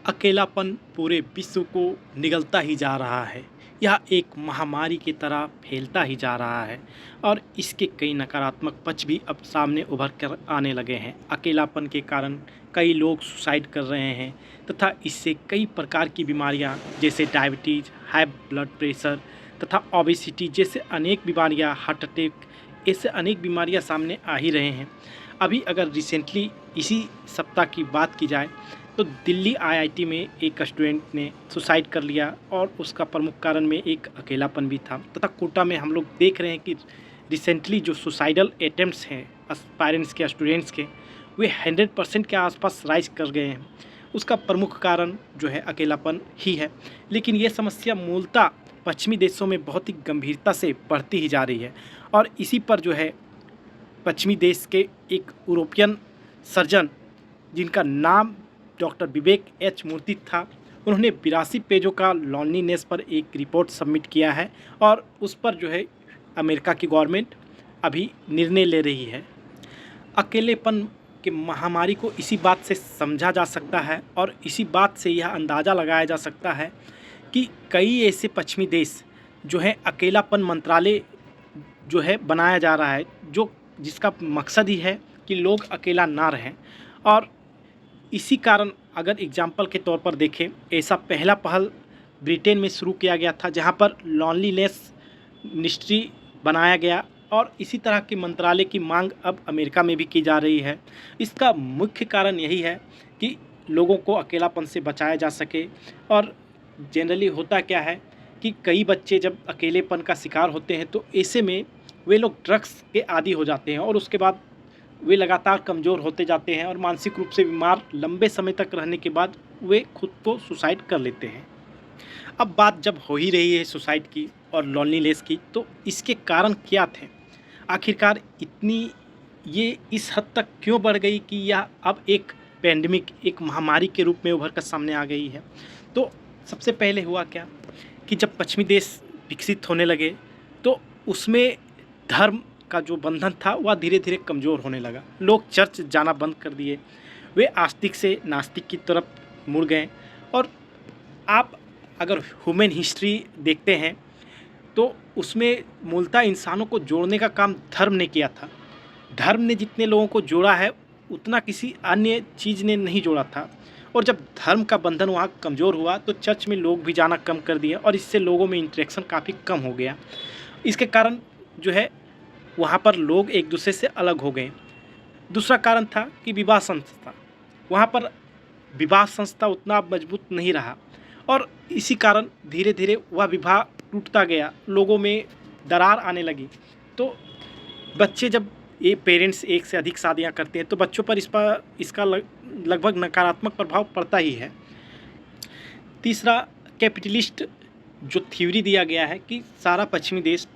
अकेलापन पूरे विश्व को निगलता ही जा रहा है। यह एक महामारी की तरह फैलता ही जा रहा है और इसके कई नकारात्मक पक्ष भी अब सामने उभर कर आने लगे हैं। अकेलापन के कारण कई लोग सुसाइड कर रहे हैं तथा इससे कई प्रकार की बीमारियां जैसे डायबिटीज़, हाई ब्लड प्रेशर तथा ओबेसिटी जैसे अनेक बीमारियां, हार्ट अटैक, ऐसे अनेक बीमारियां सामने आ ही रहे हैं। अभी अगर रिसेंटली इसी सप्ताह की बात की जाए तो दिल्ली आईआईटी में एक स्टूडेंट ने सुसाइड कर लिया और उसका प्रमुख कारण में एक अकेलापन भी था। तथा कोटा में हम लोग देख रहे हैं कि रिसेंटली जो सुसाइडल अटेम्प्ट्स हैं पेरेंट्स के, स्टूडेंट्स के, वे 100% के आसपास राइज कर गए हैं। उसका प्रमुख कारण जो है अकेलापन ही है। लेकिन ये समस्या मूलतः पश्चिमी देशों में बहुत ही गंभीरता से बढ़ती ही जा रही है और इसी पर जो है पश्चिमी देश के एक यूरोपियन सर्जन जिनका नाम डॉक्टर विवेक एच मूर्ति था, उन्होंने 82 पेजों का लॉनलीनेस पर एक रिपोर्ट सबमिट किया है और उस पर जो है अमेरिका की गवर्नमेंट अभी निर्णय ले रही है। अकेलेपन के महामारी को इसी बात से समझा जा सकता है और इसी बात से यह अंदाज़ा लगाया जा सकता है कि कई ऐसे पश्चिमी देश जो है अकेलापन मंत्रालय जो है बनाया जा रहा है, जो जिसका मकसद ही है कि लोग अकेला ना रहें। और इसी कारण अगर एग्जाम्पल के तौर पर देखें, ऐसा पहला पहल ब्रिटेन में शुरू किया गया था जहां पर लॉनलीनेस मिनिस्ट्री बनाया गया और इसी तरह के मंत्रालय की मांग अब अमेरिका में भी की जा रही है। इसका मुख्य कारण यही है कि लोगों को अकेलापन से बचाया जा सके। और जनरली होता क्या है कि कई बच्चे जब अकेलेपन का शिकार होते हैं तो ऐसे में वे लोग ड्रग्स के आदी हो जाते हैं और उसके बाद वे लगातार कमज़ोर होते जाते हैं और मानसिक रूप से बीमार लंबे समय तक रहने के बाद वे खुद को सुसाइड कर लेते हैं। अब बात जब हो ही रही है सुसाइड की और लॉनलीनेस की, तो इसके कारण क्या थे? आखिरकार इतनी ये इस हद तक क्यों बढ़ गई कि यह अब एक पैंडेमिक, एक महामारी के रूप में उभर कर सामने आ गई है? तो सबसे पहले हुआ क्या कि जब पश्चिमी देश विकसित होने लगे तो उसमें धर्म का जो बंधन था वह धीरे धीरे कमज़ोर होने लगा। लोग चर्च जाना बंद कर दिए, वे आस्तिक से नास्तिक की तरफ मुड़ गए। और आप अगर ह्यूमन हिस्ट्री देखते हैं तो उसमें मूलतः इंसानों को जोड़ने का काम धर्म ने किया था। धर्म ने जितने लोगों को जोड़ा है उतना किसी अन्य चीज़ ने नहीं जोड़ा था। और जब धर्म का बंधन वहाँ कमज़ोर हुआ तो चर्च में लोग भी जाना कम कर दिए और इससे लोगों में इंटरेक्शन काफ़ी कम हो गया। इसके कारण जो है वहाँ पर लोग एक दूसरे से अलग हो गए। दूसरा कारण था कि विवाह संस्था, वहाँ पर विवाह संस्था उतना मजबूत नहीं रहा और इसी कारण धीरे धीरे वह विवाह टूटता गया, लोगों में दरार आने लगी। तो बच्चे जब ये पेरेंट्स एक से अधिक शादियाँ करते हैं तो बच्चों पर इसका लगभग नकारात्मक प्रभाव पड़ता ही है। तीसरा, कैपिटलिस्ट जो थ्योरी दिया गया है कि सारा पश्चिमी देश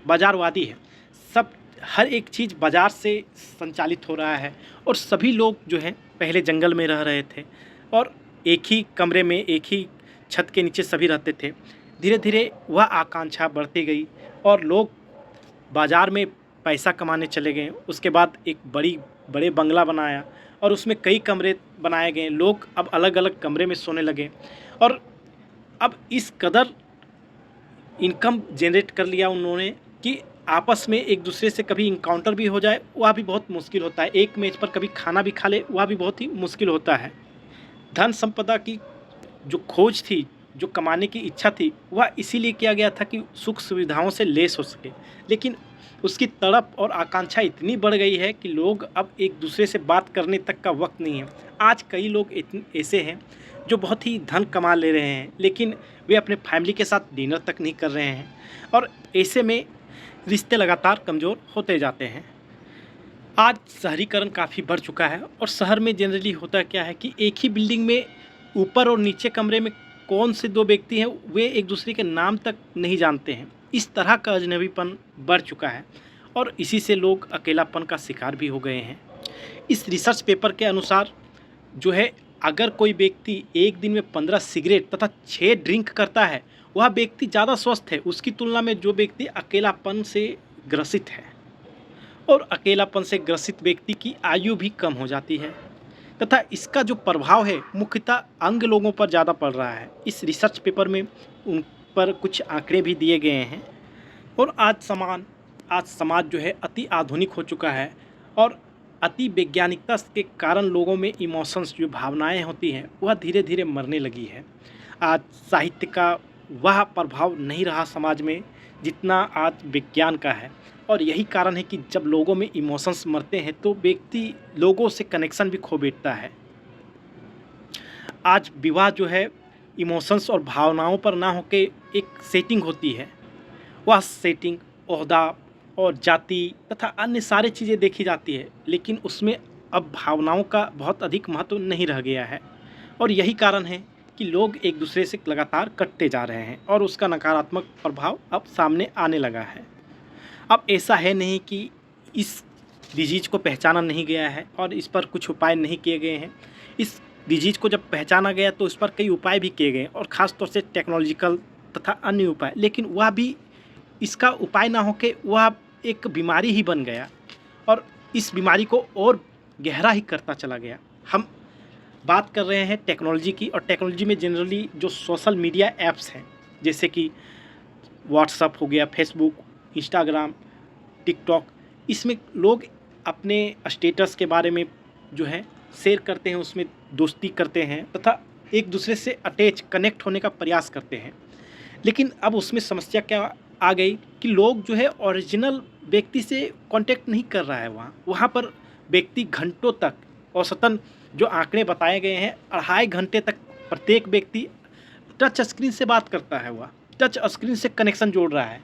बाज़ारवादी है, सब हर एक चीज़ बाज़ार से संचालित हो रहा है और सभी लोग जो हैं पहले जंगल में रह रहे थे और एक ही कमरे में, एक ही छत के नीचे सभी रहते थे। धीरे धीरे वह आकांक्षा बढ़ती गई और लोग बाज़ार में पैसा कमाने चले गए। उसके बाद एक बड़े बंगला बनाया और उसमें कई कमरे बनाए गए। लोग अब अलग अलग कमरे में सोने लगे और अब इस कदर इनकम जनरेट कर लिया उन्होंने कि आपस में एक दूसरे से कभी इनकाउंटर भी हो जाए वह भी बहुत मुश्किल होता है। एक मेज़ पर कभी खाना भी खा ले वह भी बहुत ही मुश्किल होता है। धन संपदा की जो खोज थी, जो कमाने की इच्छा थी, वह इसीलिए किया गया था कि सुख सुविधाओं से लेस हो सके। लेकिन उसकी तड़प और आकांक्षा इतनी बढ़ गई है कि लोग अब एक दूसरे से बात करने तक का वक्त नहीं है। आज कई लोग ऐसे हैं जो बहुत ही धन कमा ले रहे हैं लेकिन वे अपने फैमिली के साथ डिनर तक नहीं कर रहे हैं और ऐसे में रिश्ते लगातार कमज़ोर होते जाते हैं। आज शहरीकरण काफ़ी बढ़ चुका है और शहर में जनरली होता क्या है कि एक ही बिल्डिंग में ऊपर और नीचे कमरे में कौन से दो व्यक्ति हैं वे एक दूसरे के नाम तक नहीं जानते हैं। इस तरह का अजनबीपन बढ़ चुका है और इसी से लोग अकेलापन का शिकार भी हो गए हैं। इस रिसर्च पेपर के अनुसार जो है अगर कोई व्यक्ति एक दिन में 15 सिगरेट तथा 6 ड्रिंक करता है वह व्यक्ति ज़्यादा स्वस्थ है उसकी तुलना में जो व्यक्ति अकेलापन से ग्रसित है। और अकेलापन से ग्रसित व्यक्ति की आयु भी कम हो जाती है। तथा इसका जो प्रभाव है मुख्यतः अंग लोगों पर ज़्यादा पड़ रहा है। इस रिसर्च पेपर में उन पर कुछ आंकड़े भी दिए गए हैं। और आज समाज जो है अति आधुनिक हो चुका है और अति वैज्ञानिकता के कारण लोगों में इमोशंस जो भावनाएं होती हैं वह धीरे धीरे मरने लगी है। आज साहित्य का वह प्रभाव नहीं रहा समाज में जितना आज विज्ञान का है। और यही कारण है कि जब लोगों में इमोशंस मरते हैं तो व्यक्ति लोगों से कनेक्शन भी खो बैठता है। आज विवाह जो है इमोशंस और भावनाओं पर ना होके एक सेटिंग होती है। वह सेटिंग ओहदा और जाति तथा अन्य सारी चीज़ें देखी जाती है, लेकिन उसमें अब भावनाओं का बहुत अधिक महत्व नहीं रह गया है। और यही कारण है कि लोग एक दूसरे से लगातार कटते जा रहे हैं और उसका नकारात्मक प्रभाव अब सामने आने लगा है। अब ऐसा है नहीं कि इस डिजीज़ को पहचाना नहीं गया है और इस पर कुछ उपाय नहीं किए गए हैं। इस डिजीज़ को जब पहचाना गया तो इस पर कई उपाय भी किए गए और ख़ास तौर से टेक्नोलॉजिकल तथा अन्य उपाय, लेकिन वह भी इसका उपाय ना होके वह एक बीमारी ही बन गया और इस बीमारी को और गहरा ही करता चला गया। हम बात कर रहे हैं टेक्नोलॉजी की, और टेक्नोलॉजी में जनरली जो सोशल मीडिया ऐप्स हैं जैसे कि व्हाट्सअप हो गया, फेसबुक, इंस्टाग्राम, टिकटॉक, इसमें लोग अपने स्टेटस के बारे में जो है शेयर करते हैं, उसमें दोस्ती करते हैं तथा एक दूसरे से अटैच कनेक्ट होने का प्रयास करते हैं। लेकिन अब उसमें समस्या क्या आ गई कि लोग जो है ओरिजिनल व्यक्ति से कांटेक्ट नहीं कर रहा है। वहाँ पर व्यक्ति घंटों तक, औसतन जो आंकड़े बताए गए हैं 2.5 घंटे तक प्रत्येक व्यक्ति टच स्क्रीन से बात करता है, वह टच स्क्रीन से कनेक्शन जोड़ रहा है।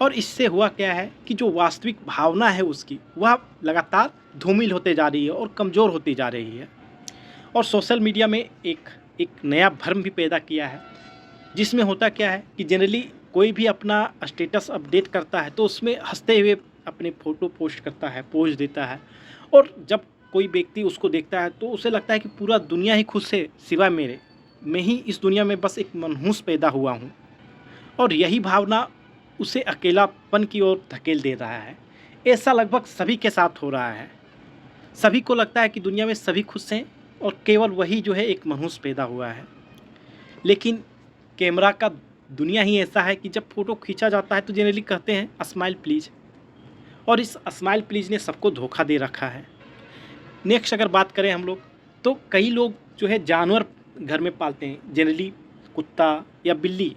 और इससे हुआ क्या है कि जो वास्तविक भावना है उसकी वह लगातार धूमिल होते जा रही है और कमज़ोर होती जा रही है। और सोशल मीडिया में एक नया भ्रम भी पैदा किया है, जिसमें होता क्या है कि जनरली कोई भी अपना स्टेटस अपडेट करता है तो उसमें हंसते हुए अपने फ़ोटो पोस्ट करता है, पोस्ट देता है, और जब कोई व्यक्ति उसको देखता है तो उसे लगता है कि पूरा दुनिया ही खुश है सिवाय मेरे, मैं ही इस दुनिया में बस एक मनहूस पैदा हुआ हूँ। और यही भावना उसे अकेलापन की ओर धकेल दे रहा है। ऐसा लगभग सभी के साथ हो रहा है। सभी को लगता है कि दुनिया में सभी खुश हैं और केवल वही जो है एक मनहूस पैदा हुआ है। लेकिन कैमरा का दुनिया ही ऐसा है कि जब फ़ोटो खींचा जाता है तो जनरली कहते हैं स्माइल प्लीज़, और इस स्माइल प्लीज़ ने सबको धोखा दे रखा है। नेक्स्ट अगर बात करें हम लोग, तो कई लोग जो है जानवर घर में पालते हैं, जनरली कुत्ता या बिल्ली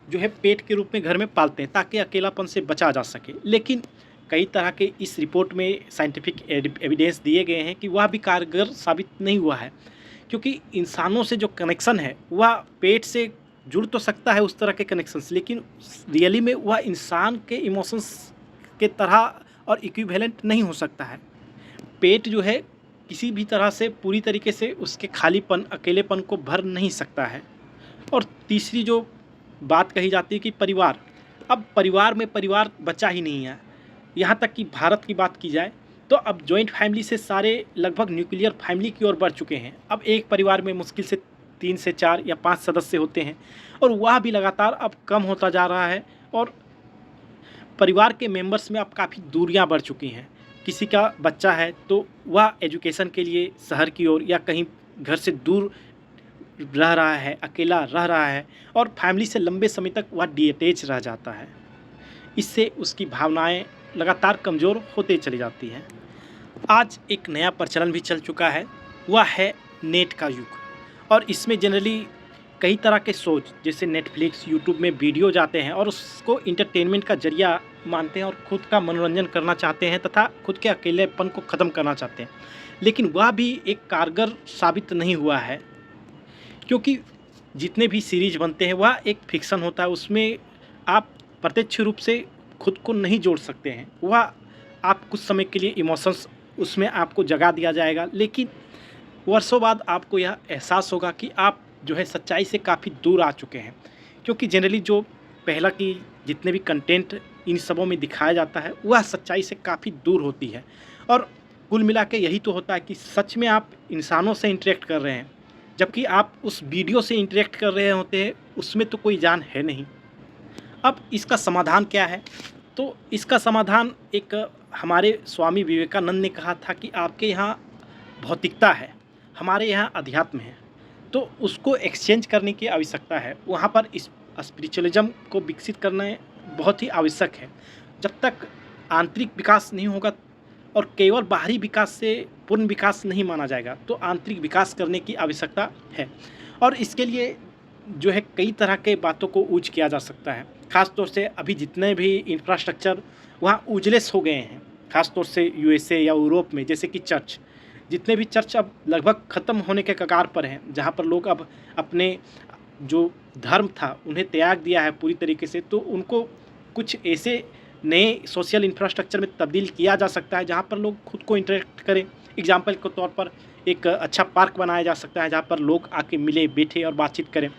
जो है पेट के रूप में घर में पालते हैं ताकि अकेलापन से बचा जा सके। लेकिन कई तरह के इस रिपोर्ट में साइंटिफिक एविडेंस दिए गए हैं कि वह भी कारगर साबित नहीं हुआ है, क्योंकि इंसानों से जो कनेक्शन है वह पेट से जुड़ तो सकता है उस तरह के कनेक्शंस, लेकिन रियली में वह इंसान के इमोशंस के तरह और इक्विवेलेंट नहीं हो सकता है। पेट जो है किसी भी तरह से पूरी तरीके से उसके खालीपन, अकेलेपन को भर नहीं सकता है। और तीसरी जो बात कही जाती है कि परिवार, अब परिवार में परिवार बचा ही नहीं है। यहाँ तक कि भारत की बात की जाए तो अब जॉइंट फैमिली से सारे लगभग न्यूक्लियर फैमिली की ओर बढ़ चुके हैं। अब एक परिवार में मुश्किल से 3 से 4 या 5 सदस्य होते हैं, और वह भी लगातार अब कम होता जा रहा है। और परिवार के मेंबर्स में अब काफ़ी दूरियां बढ़ चुकी हैं। किसी का बच्चा है तो वह एजुकेशन के लिए शहर की ओर या कहीं घर से दूर रह रहा है, अकेला रह रहा है, और फैमिली से लंबे समय तक वह डिअटैच रह जाता है। इससे उसकी भावनाएं लगातार कमज़ोर होते चली जाती हैं। आज एक नया प्रचलन भी चल चुका है, वह है नेट का युग। और इसमें जनरली कई तरह के शोज जैसे नेटफ्लिक्स, यूट्यूब में वीडियो जाते हैं और उसको इंटरटेनमेंट का जरिया मानते हैं और खुद का मनोरंजन करना चाहते हैं तथा खुद के अकेलेपन को ख़त्म करना चाहते हैं। लेकिन वह भी एक कारगर साबित नहीं हुआ है, क्योंकि जितने भी सीरीज बनते हैं वह एक फिक्सन होता है, उसमें आप प्रत्यक्ष रूप से खुद को नहीं जोड़ सकते हैं। वह आप कुछ समय के लिए इमोशंस उसमें आपको जगा दिया जाएगा, लेकिन वर्षों बाद आपको यह एहसास होगा कि आप जो है सच्चाई से काफ़ी दूर आ चुके हैं। क्योंकि जनरली जो पहला की जितने भी कंटेंट इन सबों में दिखाया जाता है वह सच्चाई से काफ़ी दूर होती है। और कुल मिला के यही तो होता है कि सच में आप इंसानों से इंटरेक्ट कर रहे हैं, जबकि आप उस वीडियो से इंटरेक्ट कर रहे होते हैं, उसमें तो कोई जान है नहीं। अब इसका समाधान क्या है? तो इसका समाधान एक हमारे स्वामी विवेकानंद ने कहा था कि आपके यहाँ भौतिकता है, हमारे यहाँ अध्यात्म है, तो उसको एक्सचेंज करने की आवश्यकता है। वहाँ पर इस स्पिरिचुअलिज्म को विकसित करना बहुत ही आवश्यक है। जब तक आंतरिक विकास नहीं होगा और केवल बाहरी विकास से पूर्ण विकास नहीं माना जाएगा, तो आंतरिक विकास करने की आवश्यकता है। और इसके लिए जो है कई तरह के बातों को यूज किया जा सकता है। ख़ास तौर से अभी जितने भी इंफ्रास्ट्रक्चर वहाँ उजलेस हो गए हैं, ख़ास तौर से यूएसए या यूरोप में, जैसे कि चर्च, जितने भी चर्च अब लगभग ख़त्म होने के कगार पर हैं, जहाँ पर लोग अब अपने जो धर्म था उन्हें त्याग दिया है पूरी तरीके से, तो उनको कुछ ऐसे नए सोशल इंफ्रास्ट्रक्चर में तब्दील किया जा सकता है जहाँ पर लोग खुद को इंटरेक्ट करें। एग्जाम्पल के तौर पर एक अच्छा पार्क बनाया जा सकता है जहाँ पर लोग आके मिले बैठे और बातचीत करें।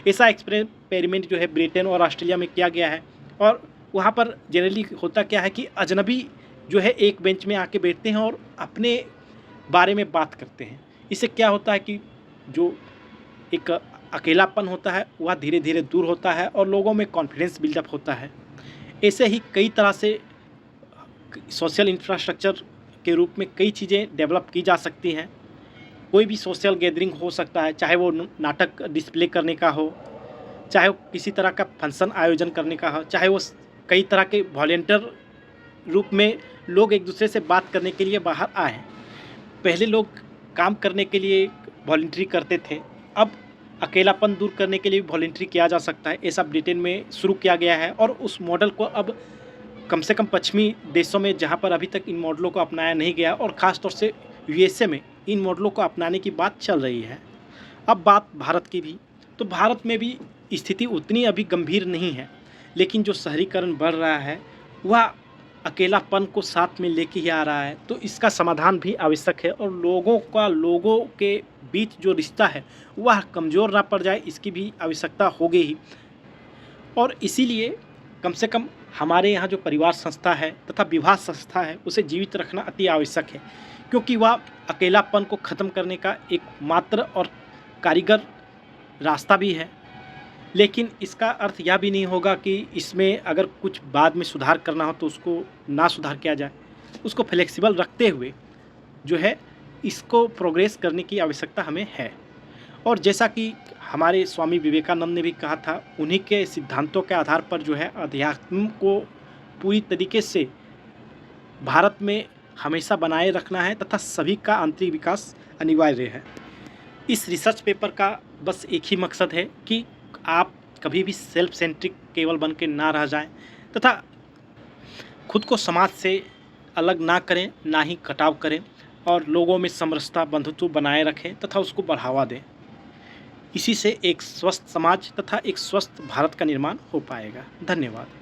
ऐसा एक्सपेरिमेंट जो है ब्रिटेन और ऑस्ट्रेलिया में किया गया है। और वहाँ पर जनरली होता क्या है कि अजनबी जो है एक बेंच में आके बैठते हैं और अपने बारे में बात करते हैं। इससे क्या होता है कि जो एक अकेलापन होता है वह धीरे धीरे दूर होता है और लोगों में कॉन्फिडेंस बिल्डअप होता है। ऐसे ही कई तरह से सोशल इंफ्रास्ट्रक्चर के रूप में कई चीज़ें डेवलप की जा सकती हैं। कोई भी सोशल गैदरिंग हो सकता है, चाहे वो नाटक डिस्प्ले करने का हो, चाहे वो किसी तरह का फंक्शन आयोजन करने का हो, चाहे वो कई तरह के वॉलेंटियर रूप में लोग एक दूसरे से बात करने के लिए बाहर आए। पहले लोग काम करने के लिए वॉलंटरी करते थे, अब अकेलापन दूर करने के लिए वॉलंटरी किया जा सकता है। ऐसा ब्रिटेन में शुरू किया गया है और उस मॉडल को अब कम से कम पश्चिमी देशों में, जहाँ पर अभी तक इन मॉडलों को अपनाया नहीं गया, और ख़ास तौर से यूएसए में इन मॉडलों को अपनाने की बात चल रही है। अब बात भारत की भी, तो भारत में भी स्थिति उतनी अभी गंभीर नहीं है, लेकिन जो शहरीकरण बढ़ रहा है वह अकेलापन को साथ में लेके ही आ रहा है। तो इसका समाधान भी आवश्यक है और लोगों के बीच जो रिश्ता है वह कमज़ोर ना पड़ जाए, इसकी भी आवश्यकता होगी ही। और इसीलिए कम से कम हमारे यहाँ जो परिवार संस्था है तथा विवाह संस्था है उसे जीवित रखना अति आवश्यक है, क्योंकि वह अकेलापन को ख़त्म करने का एक मात्र और कारीगर रास्ता भी है। लेकिन इसका अर्थ यह भी नहीं होगा कि इसमें अगर कुछ बाद में सुधार करना हो तो उसको ना सुधार किया जाए। उसको फ्लेक्सिबल रखते हुए जो है इसको प्रोग्रेस करने की आवश्यकता हमें है। और जैसा कि हमारे स्वामी विवेकानंद ने भी कहा था, उन्हीं के सिद्धांतों के आधार पर जो है अध्यात्म को पूरी तरीके से भारत में हमेशा बनाए रखना है तथा सभी का आंतरिक विकास अनिवार्य है। इस रिसर्च पेपर का बस एक ही मकसद है कि आप कभी भी सेल्फ सेंट्रिक केवल बन के ना रह जाएं तथा खुद को समाज से अलग ना करें, ना ही कटाव करें, और लोगों में समरसता बंधुत्व बनाए रखें तथा उसको बढ़ावा दें। इसी से एक स्वस्थ समाज तथा एक स्वस्थ भारत का निर्माण हो पाएगा। धन्यवाद।